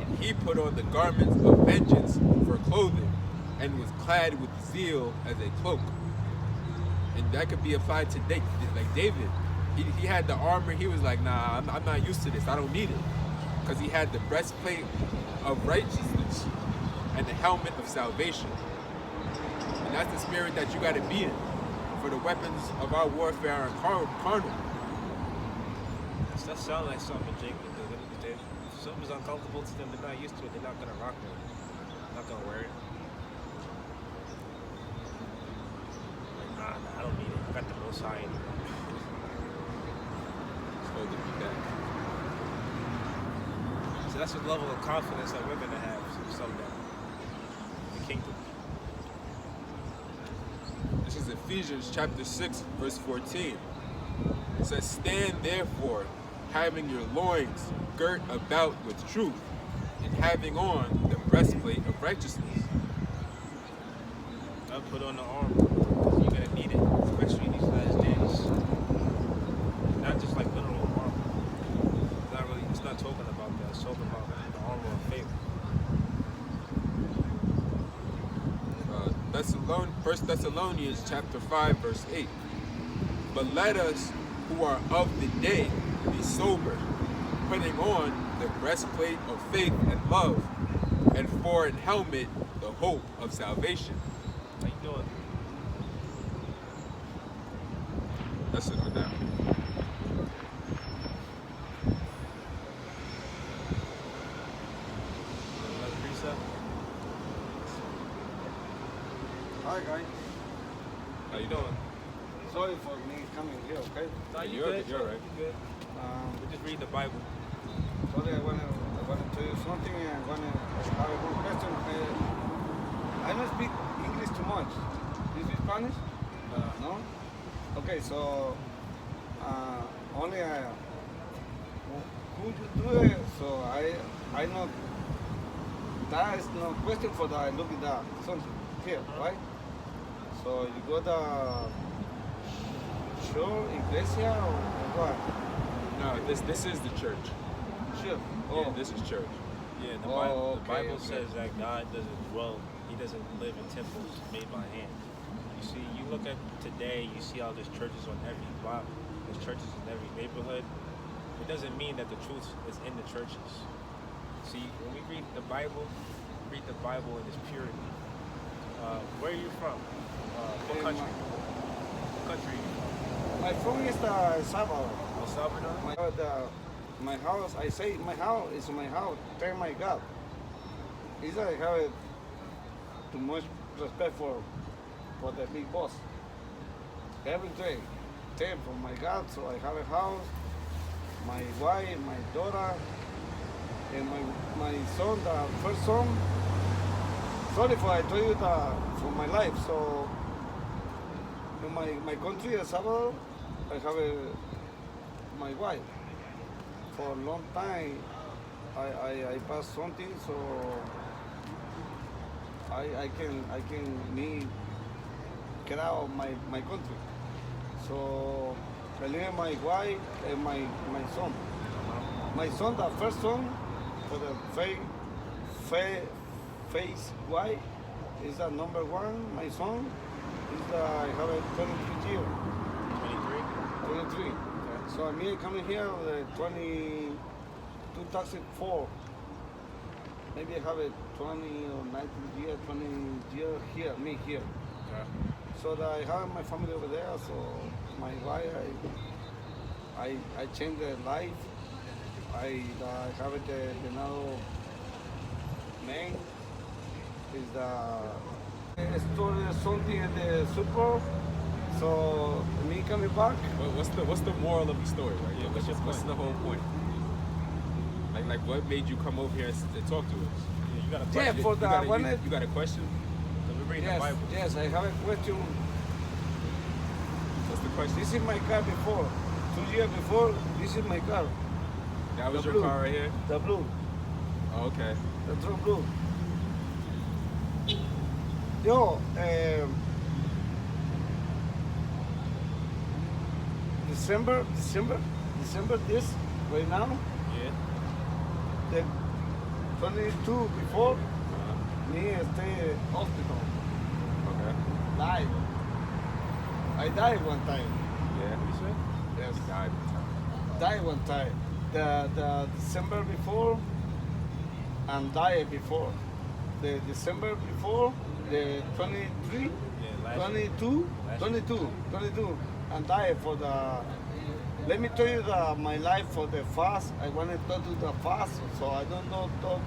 And he put on the garments of vengeance for clothing and was clad with zeal as a cloak. And that could be applied to David. Like David, he had the armor. He was like, nah, I'm not used to this. I don't need it. Because he had the breastplate of righteousness and the helmet of salvation. And that's the spirit that you got to be in. For the weapons of our warfare are carnal. That sounds like something Jake would do. If something's uncomfortable to them, they're not used to it, they're not going to rock with it. They're not going to wear it. Like, nah, I don't need it. I got the Most High anyway. It's holding me back. So that's the level of confidence that we're going to have someday. The kingdom. This is Ephesians chapter 6, verse 14. It says, stand therefore, having your loins girt about with truth, and having on the breastplate of righteousness. I put on the armor, because you're going to need it, especially these last days. Not just like literal armor. It's not talking about that. It's talking about the armor of faith. 1 Thessalonians chapter 5, verse 8. But let us who are of the day be sober, putting on the breastplate of faith and love, and for an helmet the hope of salvation. How you doing? That's it on that. Another precept? Hi guys, How you doing? sorry for me coming here, okay? No, you You're good. good, you're all right. You good. We just read the Bible. Sorry, I wanna tell you something and I wanna have a good question. I don't speak English too much. Do you speak Spanish? No? Okay, so only could you do it? So I know that is no question for that. I look at that something here, right? So you go the church, iglesia, or what? No, this is the church. Sure. Yeah, this is church. Yeah, the Oh, Bible okay. says that God doesn't dwell, He doesn't live in temples made by hand. You see, you look at today, you see how there's churches on every block, there's churches in every neighborhood. It doesn't mean that the truth is in the churches. See, when we read the Bible in its purity. Where are you from? What country? What country are you from? My phone is El Salvador. El Salvador? my house, I say my house is my house. Thank my God. It's I have too much respect for the big boss. Every day, thank for my God. So I have a house, my wife, my daughter, and my son, the first son. Sorry for I told you that for my life. So in my country, El Salvador, I have my wife. For a long time, I passed something, so I can need get out of my country. So I live with my wife and my son. My son, the first son, for the face white is the number one. My son is I have a 23 year. 23. 23. So me coming here with 2004. Maybe I have a 20 or 19 year, 20 year here, me here. Okay. So that I have my family over there. So my wife, I changed their life. I have it the now man is the story something at the super. So me coming back. What's the moral of the story, right? Yeah, What's the whole point? Like what made you come over here and talk to us? Yeah, you got a Yeah, question? for the You got a question? We're reading the yes, Bible. yes, I have a question. What's the question? This is my car before. 2 years before, this is my car. That was the your blue. car right here? The blue. Oh, okay. The true blue. Yo, December this, right now, Yeah. the 22 before, me stay hospital, Okay. died. I died one time. Yeah. What you say? Yes. Died. Died one time. The December before and died before. The December before, the 23, Yeah, last 22, Last 22, 22, and died for the. Let me tell you my life for the fast. I wanted to do the fast, so I don't know talk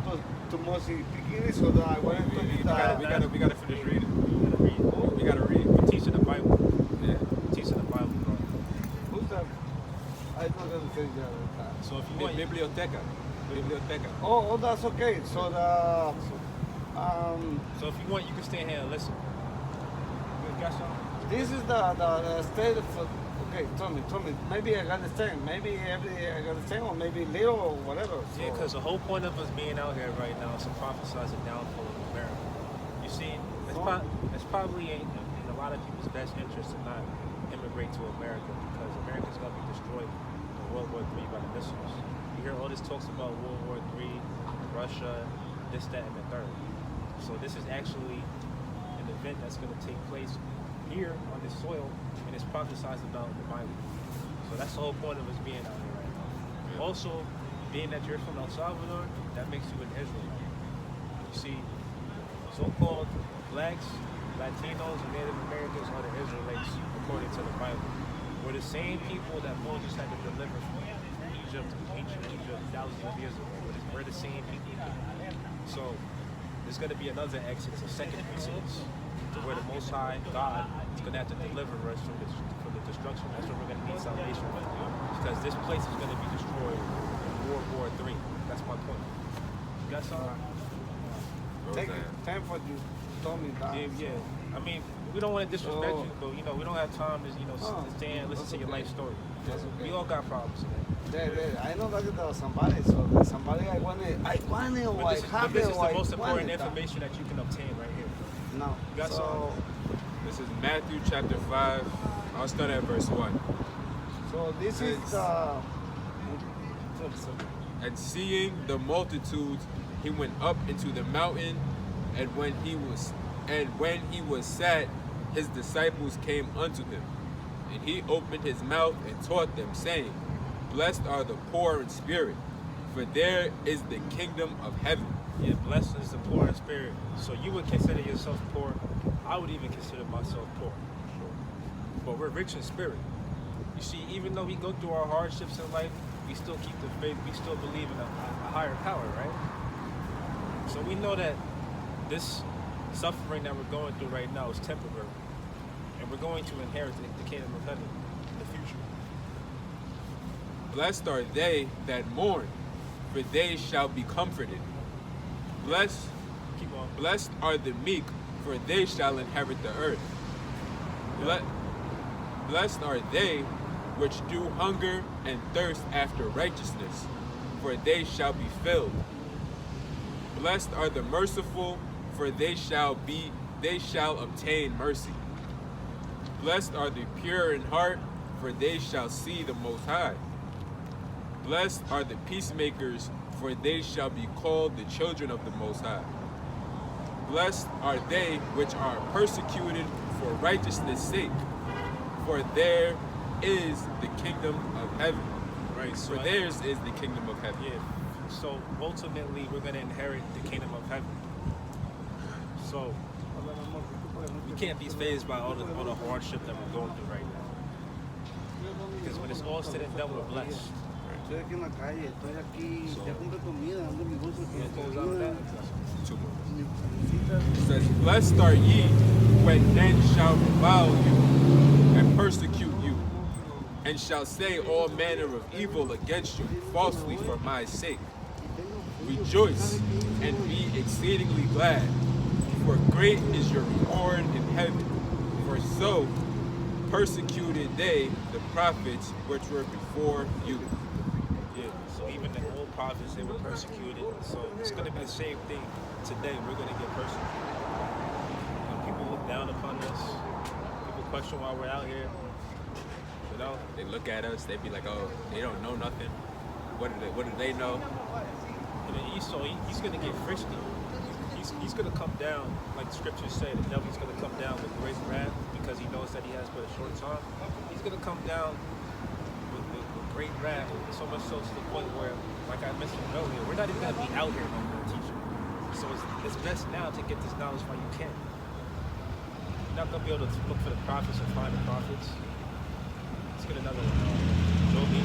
too much in beginning, so that I wanted to do the. We gotta finish reading. You gotta read. We gotta read. We're teaching the Bible. Yeah. We're teaching the Bible, bro. Who's that? I don't understand that. So if you want, Biblioteca. Biblioteca. Oh, that's okay. So the. so if you want, you can stay here and listen. You got something? This is the state for. Okay, tell me. Maybe I understand. Maybe I understand, or maybe little or whatever. So. Yeah, because the whole point of us being out here right now is to prophesize the downfall of America. You see, it's probably in a lot of people's best interest to not immigrate to America because America's going to be destroyed in World War III by the missiles. You hear all this talks about World War III, Russia, this, that, and the third. So this is actually an event that's going to take place here on this soil, and it's prophesied about in the Bible. So that's the whole point of us being out here right now. Yeah. Also, being that you're from El Salvador, that makes you an Israelite. You see, so-called blacks, Latinos, and Native Americans are the Israelites according to the Bible. We're the same people that Moses had to deliver from Egypt, ancient Egypt, thousands of years ago. We're the same people. So there's going to be another Exodus, a second Exodus, to where the Most High God is going to have to deliver us from the destruction. That's where we're going to need salvation from. Because this place is going to be destroyed in World War III. That's my point. You got something? Thank you. Time for you told me that. Yeah. I mean, we don't want to disrespect you, but we don't have time to stand and listen to your okay. life story. That's okay. We all got problems. I know that there was somebody, so there's somebody I want it, or I But have this it, is or the I most important want it. information that you can obtain right here. No. You got So, This is Matthew chapter 5. I'll start at verse 1. so this is It's- the. And seeing the multitudes, he went up into the mountain, and when he was sat, his disciples came unto him. And he opened his mouth and taught them, saying, Blessed are the poor in spirit, for there is the kingdom of heaven. Yeah, blessed is the poor in spirit. So you would consider yourself poor. I would even consider myself poor. But we're rich in spirit. You see, even though we go through our hardships in life, we still keep the faith. We still believe in a higher power, right? So we know that this suffering that we're going through right now is temporary, and we're going to inherit the kingdom of heaven in the future. Blessed are they that mourn, for they shall be comforted. Blessed Keep on. Blessed are the meek, for they shall inherit the earth. Blessed are they which do hunger and thirst after righteousness, for they shall be filled. Blessed are the merciful, for they shall obtain mercy. Blessed are the pure in heart, for they shall see the Most High. Blessed are the peacemakers, for they shall be called the children of the Most High. Blessed are they which are persecuted for righteousness' sake, for there is the kingdom of heaven. Right. So For theirs is the kingdom of heaven. Yeah. So ultimately, we're going to inherit the kingdom of heaven. So we can't be fazed by all the hardship that we're going through right now. Because when it's all said and done, we're blessed. Estoy aquí en la calle, estoy aquí, ya compré comida, ando en mi bolso con comida. Two more. Necesitas. It says, blessed are ye when men shall revile you and persecute you, and shall say all manner of evil against you falsely for my sake. Rejoice and be exceedingly glad, for great is your reward in heaven. For so persecuted they the prophets which were before you. Yeah. So even the old prophets, they were persecuted. So it's going to be the same thing today. We're going to get persecuted. People look down upon us. People question why we're out here. You know? They look at us, they be like, oh, they don't know nothing. What do they know? And then Esau, he's going to get frisky. He's going to come down, like the scriptures say, the devil's going to come down with great wrath because he knows that he has but a short time. He's going to come down with great wrath, so much so to the point where, like I mentioned earlier, we're not even going to be out here no more teaching. So it's best now to get this knowledge while you can. You're not going to be able to look for the prophets and find the prophets. Let's get another one. Job 18:5.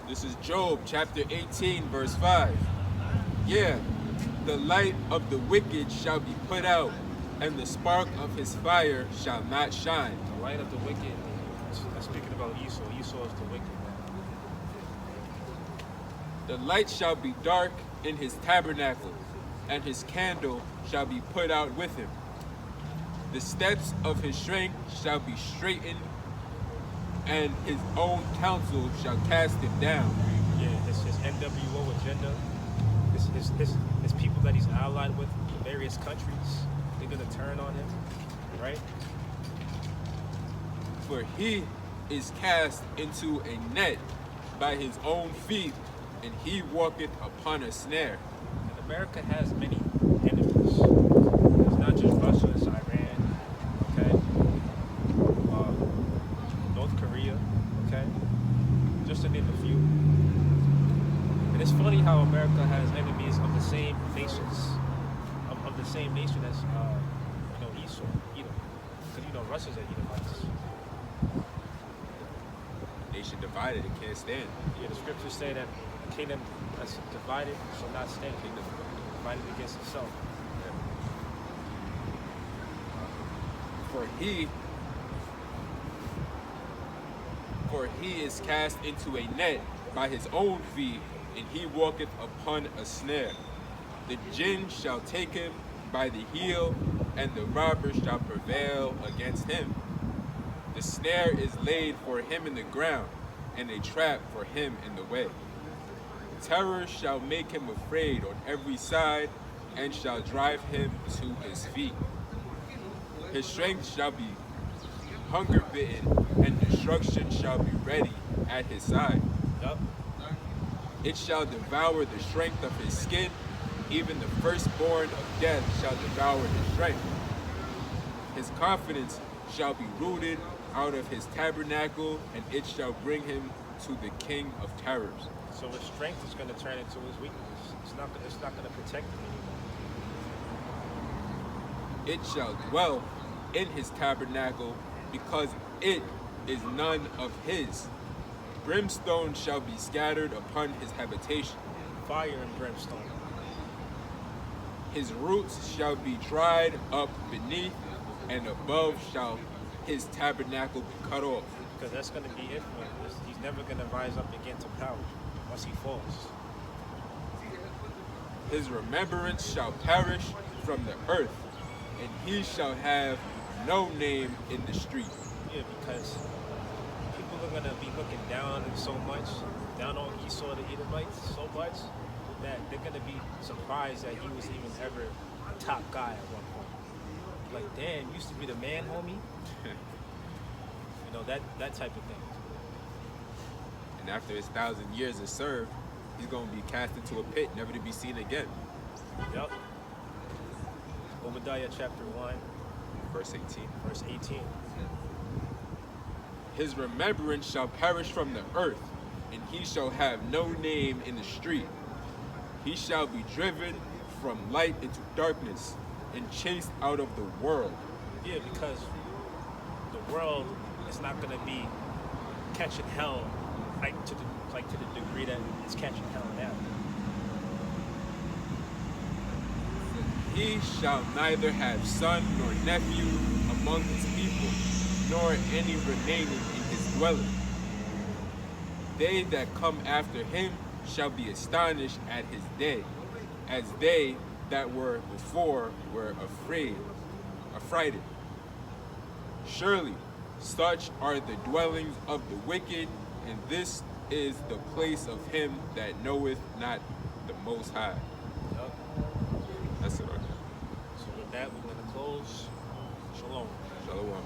This is Job chapter 18, verse 5. Yeah, the light of the wicked shall be put out, and the spark of his fire shall not shine. The light of the wicked, that's speaking about Esau. Esau is the wicked man. The light shall be dark in his tabernacle, and his candle shall be put out with him. The steps of his strength shall be straightened, and his own counsel shall cast him down. Yeah, his NWO agenda, his people that he's allied with in various countries, they're going to turn on him, right? For he is cast into a net by his own feet, and he walketh upon a snare. And America has many enemies. It's not just Russia, it's Iran, okay? North Korea, okay? Just to name a few. And it's funny how America has enemies of the same nations, of the same nation as, Esau, Edom. Because, Russia's an Edomites. Nation divided, it can't stand. Yeah, the scriptures say that a kingdom that's divided shall not stand. Kingdom divided against itself. For he is cast into a net by his own feet, and he walketh upon a snare. The jinn shall take him by the heel, and the robber shall prevail against him. The snare is laid for him in the ground, and a trap for him in the way. Terror shall make him afraid on every side, and shall drive him to his feet. His strength shall be hunger bitten, and destruction shall be ready at his side. Yep. It shall devour the strength of his skin, even the firstborn of death shall devour his strength. His confidence shall be rooted out of his tabernacle, and it shall bring him to the king of terrors. So his strength is going to turn into his weakness. It's not going to protect him anymore. it shall dwell in his tabernacle, because it is none of his. Brimstone shall be scattered upon his habitation. Fire and brimstone. His roots shall be dried up beneath, and above shall his tabernacle be cut off. Because that's going to be it for him. He's never going to rise up again to power once he falls. His remembrance shall perish from the earth, and he shall have no name in the street. Yeah, because people are going to be looking down so much, down on Esau the Edomites so much, that they're going to be surprised that he was even ever top guy at one point. Like, damn, used to be the man, homie. You know, that type of thing. And after his 1,000 years is served, he's going to be cast into a pit, never to be seen again. Yep. Obadiah chapter 1, Verse 18. verse 18. His remembrance shall perish from the earth, and he shall have no name in the street. He shall be driven from light into darkness, and chased out of the world. Yeah, because the world is not going to be catching hell to the degree that it's catching hell now. He shall neither have son nor nephew among his people, nor any remaining in his dwelling. They that come after him shall be astonished at his day, as they that were before were affrighted. Surely such are the dwellings of the wicked, and this is the place of him that knoweth not the Most High. Yep. That's it. So with that, we're going to close. Shalom. Shalom.